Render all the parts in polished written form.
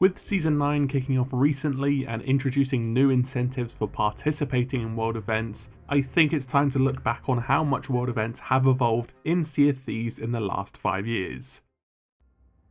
With Season 9 kicking off recently and introducing new incentives for participating in world events, I think it's time to look back on how much world events have evolved in Sea of Thieves in the last 5 years.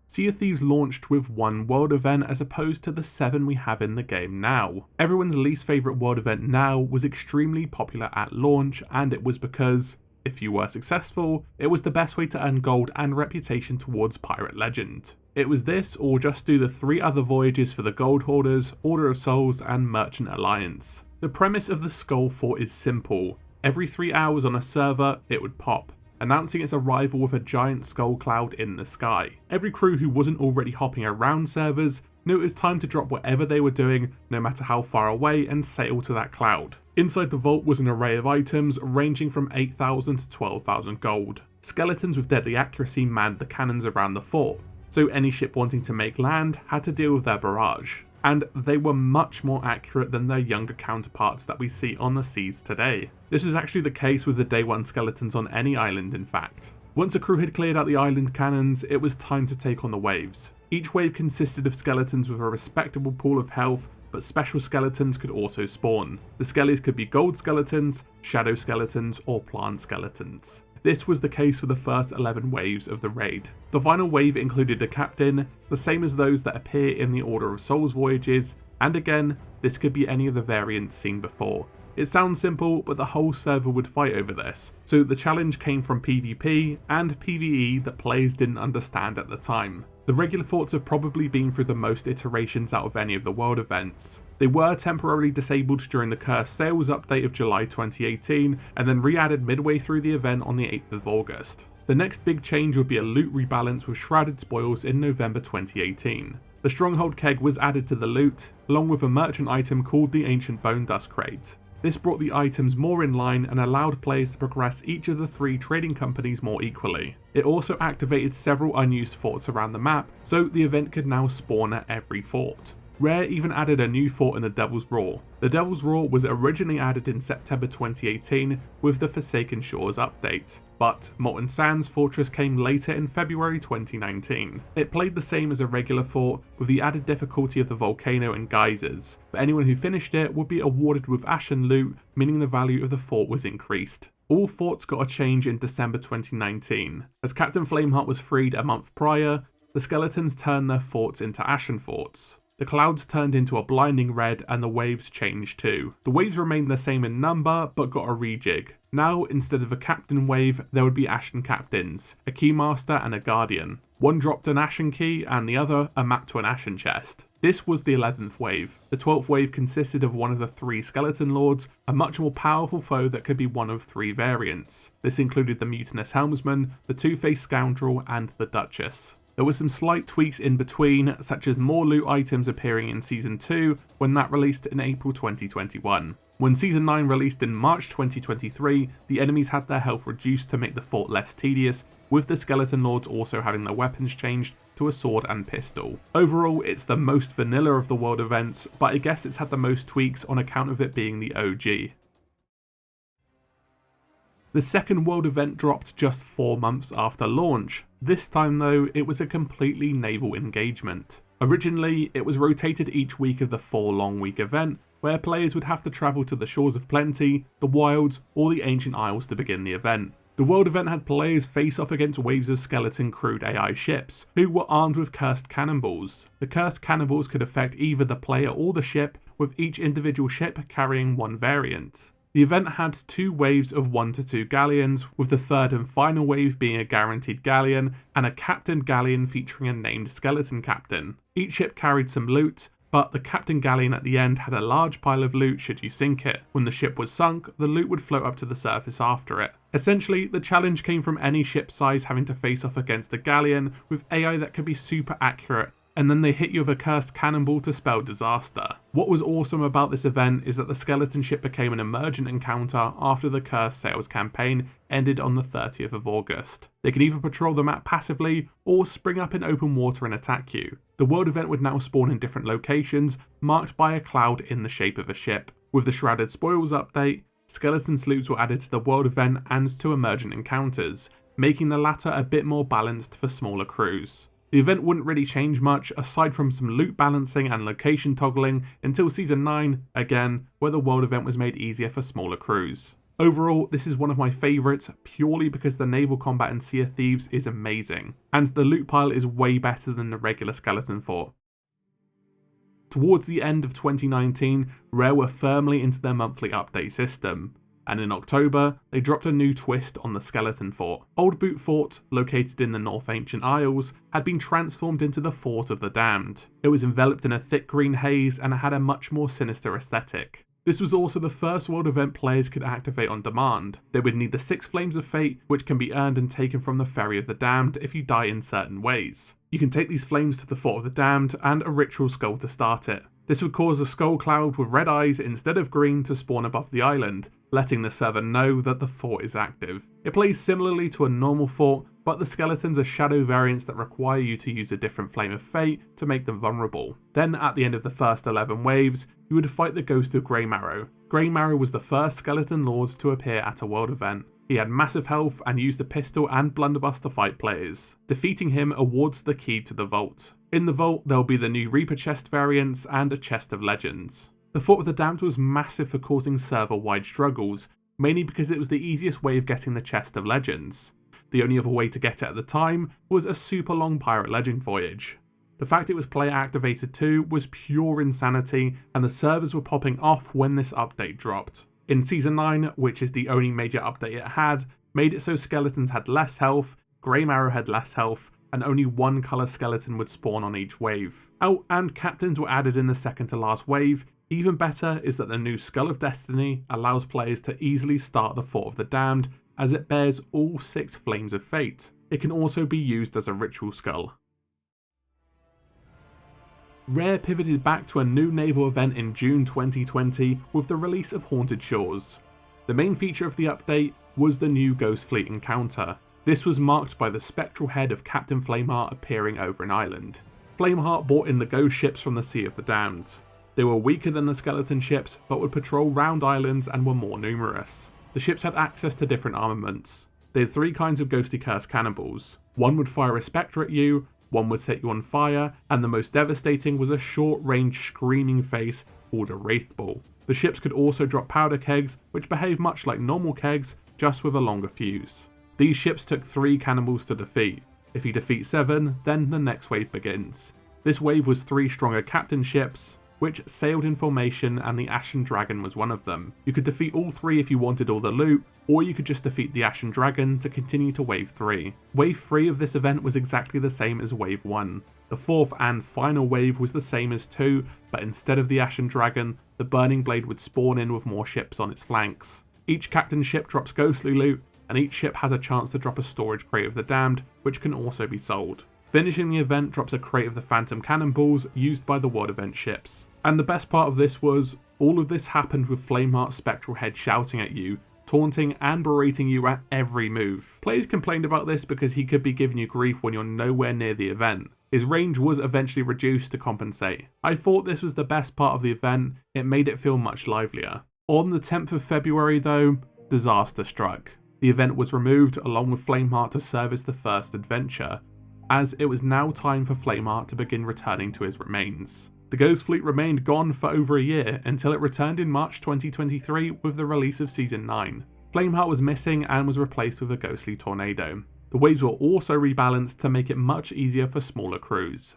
Sea of Thieves launched with one world event as opposed to the 7 we have in the game now. Everyone's least favourite world event now was extremely popular at launch, and it was because, if you were successful, it was the best way to earn gold and reputation towards Pirate Legend. It was this, or just do the 3 other voyages for the Gold Hoarders, Order of Souls and Merchant Alliance. The premise of the Skull Fort is simple. Every 3 hours on a server, it would pop, announcing its arrival with a giant skull cloud in the sky. Every crew who wasn't already hopping around servers knew it was time to drop whatever they were doing, no matter how far away, and sail to that cloud. Inside the vault was an array of items ranging from 8,000 to 12,000 gold. Skeletons with deadly accuracy manned the cannons around the fort, so any ship wanting to make land had to deal with their barrage. And they were much more accurate than their younger counterparts that we see on the seas today. This is actually the case with the day 1 skeletons on any island, in fact. Once a crew had cleared out the island cannons, it was time to take on the waves. Each wave consisted of skeletons with a respectable pool of health, but special skeletons could also spawn. The skellies could be gold skeletons, shadow skeletons, or plant skeletons. This was the case for the first 11 waves of the raid. The final wave included a captain, the same as those that appear in the Order of Souls voyages, and again, this could be any of the variants seen before. It sounds simple, but the whole server would fight over this, so the challenge came from PvP and PvE that players didn't understand at the time. The regular forts have probably been through the most iterations out of any of the world events. They were temporarily disabled during the Cursed Sails update of July 2018, and then re-added midway through the event on the 8th of August. The next big change would be a loot rebalance with Shrouded Spoils in November 2018. The Stronghold Keg was added to the loot, along with a merchant item called the Ancient Bone Dust Crate. This brought the items more in line and allowed players to progress each of the 3 trading companies more equally. It also activated several unused forts around the map, so the event could now spawn at every fort. Rare even added a new fort in the Devil's Roar. The Devil's Roar was originally added in September 2018 with the Forsaken Shores update, but Molten Sands Fortress came later in February 2019. It played the same as a regular fort, with the added difficulty of the volcano and geysers, but anyone who finished it would be awarded with Ashen loot, meaning the value of the fort was increased. All forts got a change in December 2019. As Captain Flameheart was freed a month prior, the skeletons turned their forts into Ashen forts. The clouds turned into a blinding red and the waves changed too. The waves remained the same in number but got a rejig. Now, instead of a captain wave, there would be Ashen captains, a keymaster and a guardian. One dropped an Ashen key and the other a map to an Ashen chest. This was the 11th wave. The 12th wave consisted of one of the 3 skeleton lords, a much more powerful foe that could be one of 3 variants. This included the mutinous helmsman, the two-faced scoundrel and the Duchess. There were some slight tweaks in between, such as more loot items appearing in Season 2 when that released in April 2021. When Season 9 released in March 2023, the enemies had their health reduced to make the fort less tedious, with the Skeleton Lords also having their weapons changed to a sword and pistol. Overall, it's the most vanilla of the world events, but I guess it's had the most tweaks on account of it being the OG. The second world event dropped just 4 months after launch. This time though, it was a completely naval engagement. Originally, it was rotated each week of the 4 long week event, where players would have to travel to the Shores of Plenty, the Wilds, or the Ancient Isles to begin the event. The world event had players face off against waves of skeleton crewed AI ships, who were armed with cursed cannonballs. The cursed cannonballs could affect either the player or the ship, with each individual ship carrying one variant. The event had 2 waves of 1 to 2 galleons, with the 3rd and final wave being a guaranteed galleon and a captained galleon featuring a named skeleton captain. Each ship carried some loot, but the captain galleon at the end had a large pile of loot should you sink it. When the ship was sunk, the loot would float up to the surface after it. Essentially, the challenge came from any ship size having to face off against a galleon with AI that could be super accurate, and then they hit you with a cursed cannonball to spell disaster. What was awesome about this event is that the skeleton ship became an emergent encounter after the Cursed Sails campaign ended on the 30th of August. They could either patrol the map passively or spring up in open water and attack you. The world event would now spawn in different locations, marked by a cloud in the shape of a ship. With the Shrouded Spoils update, skeleton sloops were added to the world event and to emergent encounters, making the latter a bit more balanced for smaller crews. The event wouldn't really change much aside from some loot balancing and location toggling until Season 9, again, where the world event was made easier for smaller crews. Overall, this is one of my favourites purely because the naval combat in Sea of Thieves is amazing, and the loot pile is way better than the regular skeleton fort. Towards the end of 2019, Rare were firmly into their monthly update system, and in October, they dropped a new twist on the skeleton fort. Old Boot Fort, located in the North Ancient Isles, had been transformed into the Fort of the Damned. It was enveloped in a thick green haze and it had a much more sinister aesthetic. This was also the first world event players could activate on demand. They would need the 6 Flames of Fate, which can be earned and taken from the Ferry of the Damned if you die in certain ways. You can take these flames to the Fort of the Damned and a ritual skull to start it. This would cause a skull cloud with red eyes instead of green to spawn above the island, letting the server know that the fort is active. It plays similarly to a normal fort, but the skeletons are shadow variants that require you to use a different Flame of Fate to make them vulnerable. Then at the end of the first 11 waves, you would fight the ghost of Greymarrow. Greymarrow was the first skeleton lord to appear at a world event. He had massive health and used a pistol and blunderbuss to fight players. Defeating him awards the key to the vault. In the vault, there'll be the new Reaper chest variants and a chest of legends. The Fort of the Damned was massive for causing server-wide struggles, mainly because it was the easiest way of getting the chest of legends. The only other way to get it at the time was a super long pirate legend voyage. The fact it was player activated too was pure insanity, and the servers were popping off when this update dropped. In Season 9, which is the only major update it had, made it so skeletons had less health, Greymarrow had less health, and only one colour skeleton would spawn on each wave. Oh, and captains were added in the second to last wave. Even better is that the new Skull of Destiny allows players to easily start the Fort of the Damned, as it bears all 6 Flames of Fate. It can also be used as a ritual skull. Rare pivoted back to a new naval event in June 2020 with the release of Haunted Shores. The main feature of the update was the new Ghost Fleet encounter. This was marked by the spectral head of Captain Flameheart appearing over an island. Flameheart brought in the ghost ships from the Sea of the Damned. They were weaker than the skeleton ships, but would patrol round islands and were more numerous. The ships had access to different armaments. They had 3 kinds of ghostly cursed cannibals. One would fire a spectre at you, one would set you on fire, and the most devastating was a short-range screaming face called a Wraith Ball. The ships could also drop powder kegs, which behave much like normal kegs, just with a longer fuse. These ships took 3 cannibals to defeat. If you defeat 7, then the next wave begins. This wave was 3 stronger captain ships, which sailed in formation, and the Ashen Dragon was one of them. You could defeat all 3 if you wanted all the loot, or you could just defeat the Ashen Dragon to continue to Wave 3. Wave 3 of this event was exactly the same as Wave 1. The 4th and final wave was the same as 2, but instead of the Ashen Dragon, the Burning Blade would spawn in with more ships on its flanks. Each captain ship drops ghostly loot, and each ship has a chance to drop a storage crate of the Damned, which can also be sold. Finishing the event drops a crate of the Phantom Cannonballs used by the world event ships. And the best part of this was, all of this happened with Flameheart's spectral head shouting at you, taunting and berating you at every move. Players complained about this because he could be giving you grief when you're nowhere near the event. His range was eventually reduced to compensate. I thought this was the best part of the event, it made it feel much livelier. On the 10th of February though, disaster struck. The event was removed along with Flameheart to serve as the first adventure, as it was now time for Flameheart to begin returning to his remains. The Ghost Fleet remained gone for over a year until it returned in March 2023 with the release of Season 9. Flameheart was missing and was replaced with a ghostly tornado. The waves were also rebalanced to make it much easier for smaller crews.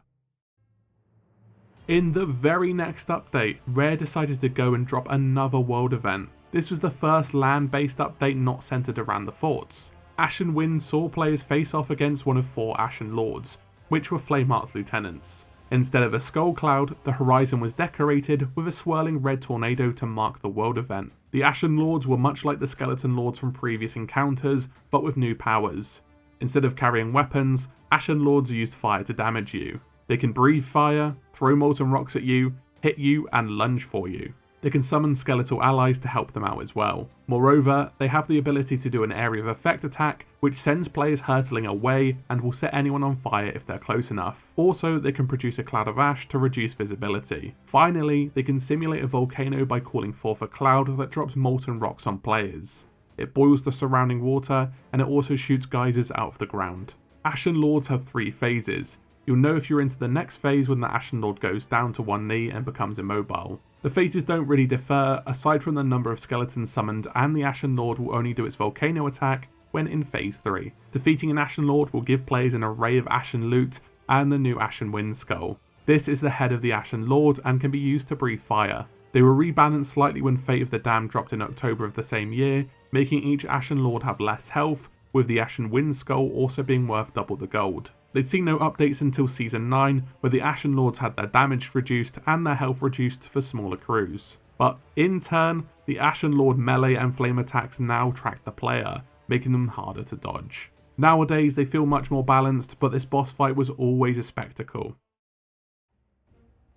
In the very next update, Rare decided to go and drop another world event. This was the first land-based update not centered around the forts. Ashen Wind saw players face off against one of 4 Ashen Lords, which were Flameheart's lieutenants. Instead of a skull cloud, the horizon was decorated with a swirling red tornado to mark the world event. The Ashen Lords were much like the Skeleton Lords from previous encounters, but with new powers. Instead of carrying weapons, Ashen Lords used fire to damage you. They can breathe fire, throw molten rocks at you, hit you, and lunge for you. They can summon skeletal allies to help them out as well. Moreover, they have the ability to do an area of effect attack, which sends players hurtling away and will set anyone on fire if they're close enough. Also, they can produce a cloud of ash to reduce visibility. Finally, they can simulate a volcano by calling forth a cloud that drops molten rocks on players. It boils the surrounding water, and it also shoots geysers out of the ground. Ashen Lords have 3 phases. You'll know if you're into the next phase when the Ashen Lord goes down to one knee and becomes immobile. The phases don't really differ, aside from the number of skeletons summoned, and the Ashen Lord will only do its volcano attack when in phase 3. Defeating an Ashen Lord will give players an array of Ashen loot and the new Ashen Wind Skull. This is the head of the Ashen Lord and can be used to breathe fire. They were rebalanced slightly when Fate of the Damned dropped in October of the same year, making each Ashen Lord have less health, with the Ashen Wind Skull also being worth double the gold. They'd seen no updates until Season 9, where the Ashen Lords had their damage reduced and their health reduced for smaller crews. But in turn, the Ashen Lord melee and flame attacks now track the player, making them harder to dodge. Nowadays they feel much more balanced, but this boss fight was always a spectacle.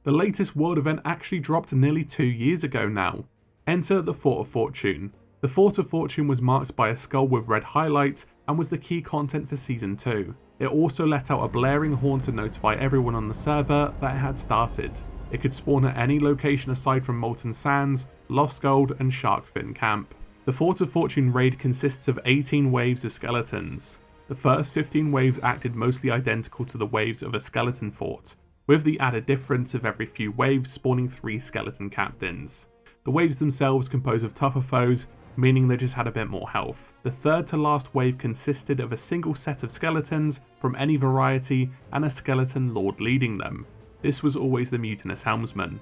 The latest world event actually dropped nearly 2 years ago now. Enter the Fort of Fortune. The Fort of Fortune was marked by a skull with red highlights and was the key content for Season 2. It also let out a blaring horn to notify everyone on the server that it had started. It could spawn at any location aside from Molten Sands, Lost Gold and Sharkfin Camp. The Fort of Fortune raid consists of 18 waves of skeletons. The first 15 waves acted mostly identical to the waves of a skeleton fort, with the added difference of every few waves spawning 3 skeleton captains. The waves themselves compose of tougher foes, meaning they just had a bit more health. The third to last wave consisted of a single set of skeletons from any variety and a skeleton lord leading them. This was always the mutinous helmsman.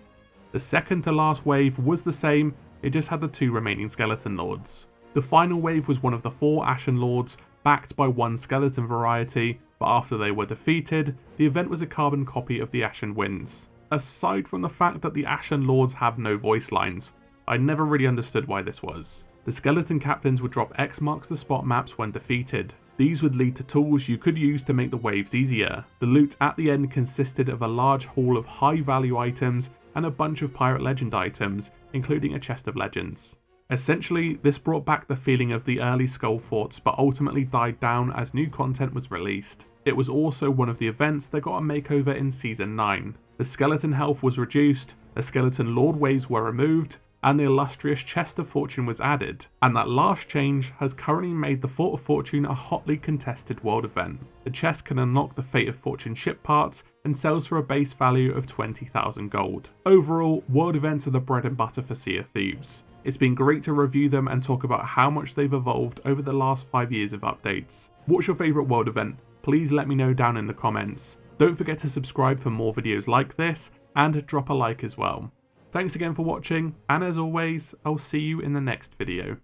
The second to last wave was the same, it just had the 2 remaining skeleton lords. The final wave was one of the 4 Ashen Lords, backed by 1 skeleton variety, but after they were defeated, the event was a carbon copy of the Ashen Winds. Aside from the fact that the Ashen Lords have no voice lines, I never really understood why this was. The skeleton captains would drop X marks the spot maps when defeated. These would lead to tools you could use to make the waves easier. The loot at the end consisted of a large haul of high value items and a bunch of pirate legend items, including a chest of legends. Essentially, this brought back the feeling of the early Skull Forts, but ultimately died down as new content was released. It was also one of the events that got a makeover in Season 9. The skeleton health was reduced, the skeleton lord waves were removed, and the illustrious Chest of Fortune was added, and that last change has currently made the Fort of Fortune a hotly contested world event. The chest can unlock the Fate of Fortune ship parts and sells for a base value of 20,000 gold. Overall, world events are the bread and butter for Sea of Thieves. It's been great to review them and talk about how much they've evolved over the last 5 years of updates. What's your favourite world event? Please let me know down in the comments. Don't forget to subscribe for more videos like this and drop a like as well. Thanks again for watching, and as always, I'll see you in the next video.